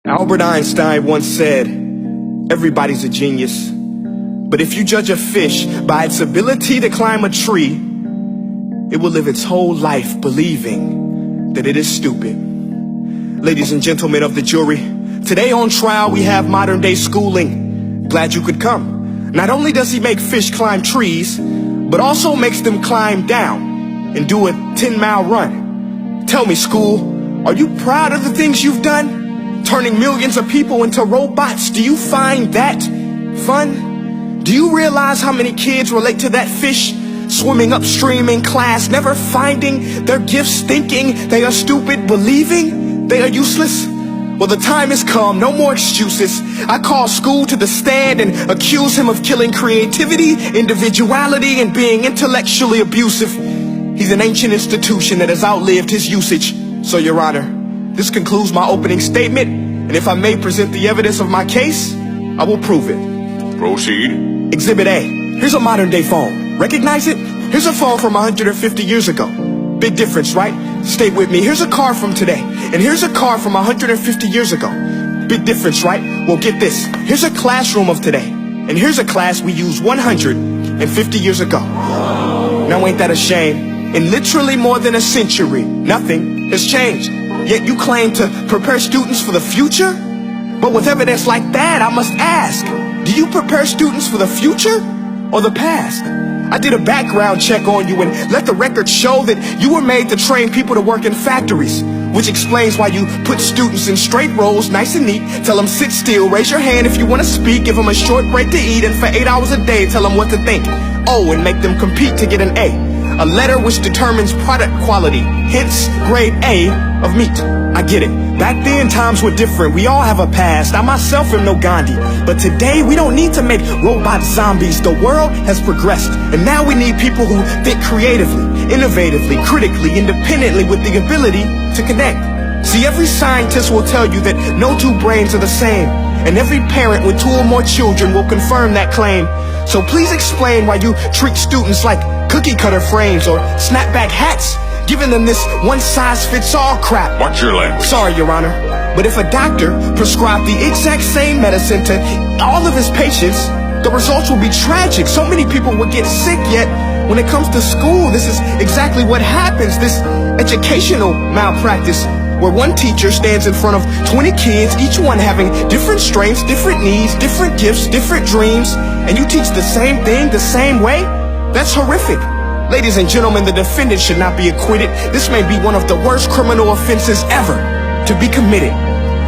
Albert Einstein once said, everybody's a genius, but if you judge a fish by its ability to climb a tree, it will live its whole life believing that it is stupid. Ladies and gentlemen of the jury, today on trial we have modern day schooling. Glad you could come. Not only does he make fish climb trees, but also makes them climb down and do a 10-mile run. Tell me, school, are you proud of the things you've done? Turning millions of people into robots, do you find that fun? Do you realize how many kids relate to that fish swimming upstream in class, never finding their gifts, thinking they are stupid, believing they are useless? Well, the time has come, no more excuses. I call school to the stand and accuse him of killing creativity, individuality, and being intellectually abusive. He's an ancient institution that has outlived his usage. So, Your Honor, this concludes my opening statement, and if I may present the evidence of my case, I will prove it. Proceed. Exhibit A. Here's a modern day phone. Recognize it? Here's a phone from 150 years ago. Big difference, right? Stay with me. Here's a car from today, and here's a car from 150 years ago. Big difference, right? Well, get this. Here's a classroom of today, and here's a class we used 150 years ago. Now ain't that a shame? In literally more than a century, nothing has changed. Yet you claim to prepare students for the future? But with evidence like that, I must ask, do you prepare students for the future or the past? I did a background check on you and let the record show that you were made to train people to work in factories, which explains why you put students in straight rows, nice and neat, tell them sit still, raise your hand if you want to speak, give them a short break to eat, and for 8 hours a day tell them what to think. Oh, and make them compete to get an A. A letter which determines product quality, hence grade A of meat. I get it. Back then, times were different. We all have a past. I myself am no Gandhi. But today, we don't need to make robot zombies. The world has progressed. And now we need people who think creatively, innovatively, critically, independently, with the ability to connect. See, every scientist will tell you that no two brains are the same. And every parent with 2 or more children will confirm that claim. So please explain why you treat students like cookie cutter frames or snapback hats, giving them this one-size-fits-all crap. Watch your language. Sorry, Your Honor, but if a doctor prescribed the exact same medicine to all of his patients, the results will be tragic. So many people will get sick, yet when it comes to school, this is exactly what happens. This educational malpractice, where one teacher stands in front of 20 kids, each one having different strengths, different needs, different gifts, different dreams, and you teach the same thing the same way? That's horrific. Ladies and gentlemen, the defendant should not be acquitted. This may be one of the worst criminal offenses ever to be committed.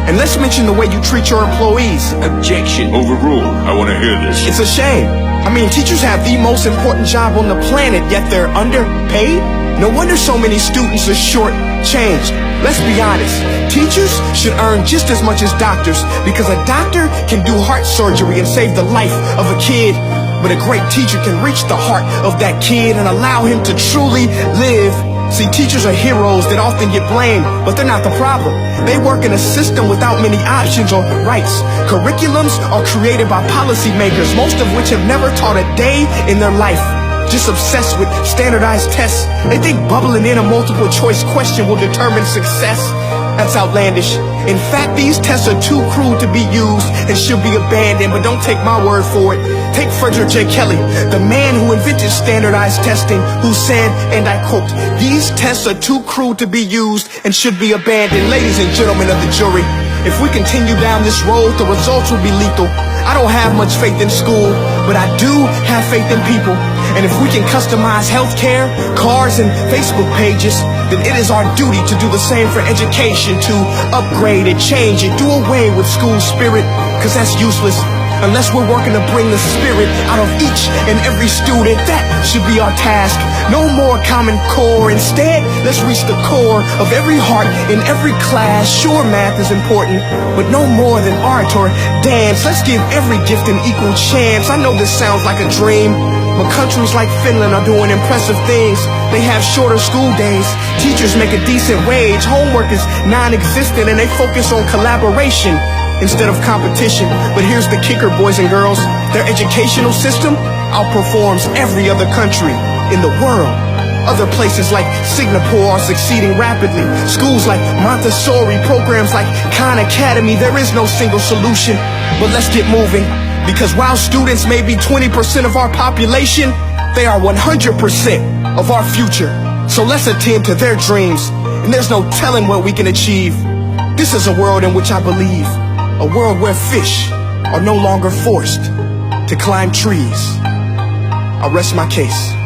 And let's mention the way you treat your employees. Objection. Overruled. I want to hear this. It's a shame. I mean, teachers have the most important job on the planet, yet they're underpaid? No wonder so many students are short-changed. Let's be honest, teachers should earn just as much as doctors, because a doctor can do heart surgery and save the life of a kid, but a great teacher can reach the heart of that kid and allow him to truly live. See, teachers are heroes that often get blamed, but they're not the problem. They work in a system without many options or rights. Curriculums are created by policymakers, most of which have never taught a day in their life. Just obsessed with standardized tests. They think bubbling in a multiple choice question will determine success. That's outlandish. In fact, these tests are too crude to be used and should be abandoned, but don't take my word for it. Take Frederick J. Kelly, the man who invented standardized testing, who said, and I quote, "These tests are too crude to be used and should be abandoned." Ladies and gentlemen of the jury, if we continue down this road, the results will be lethal. I don't have much faith in school, but I do have faith in people. And if we can customize healthcare, cars, and Facebook pages, then it is our duty to do the same for education, to upgrade it, change it, do away with school spirit, because that's useless. Unless we're working to bring the spirit out of each and every student, that should be our task. No more Common Core. Instead, let's reach the core of every heart in every class. Sure, math is important, but no more than art or dance. Let's give every gift an equal chance. I know this sounds like a dream, but countries like Finland are doing impressive things. They have shorter school days. Teachers make a decent wage. Homework is non-existent, and they focus on collaboration instead of competition. But here's the kicker, boys and girls. Their educational system outperforms every other country in the world. Other places like Singapore are succeeding rapidly. Schools like Montessori, programs like Khan Academy. There is no single solution, but let's get moving. Because while students may be 20% of our population, they are 100% of our future. So let's attend to their dreams, and there's no telling what we can achieve. This is a world in which I believe, a world where fish are no longer forced to climb trees. I rest my case.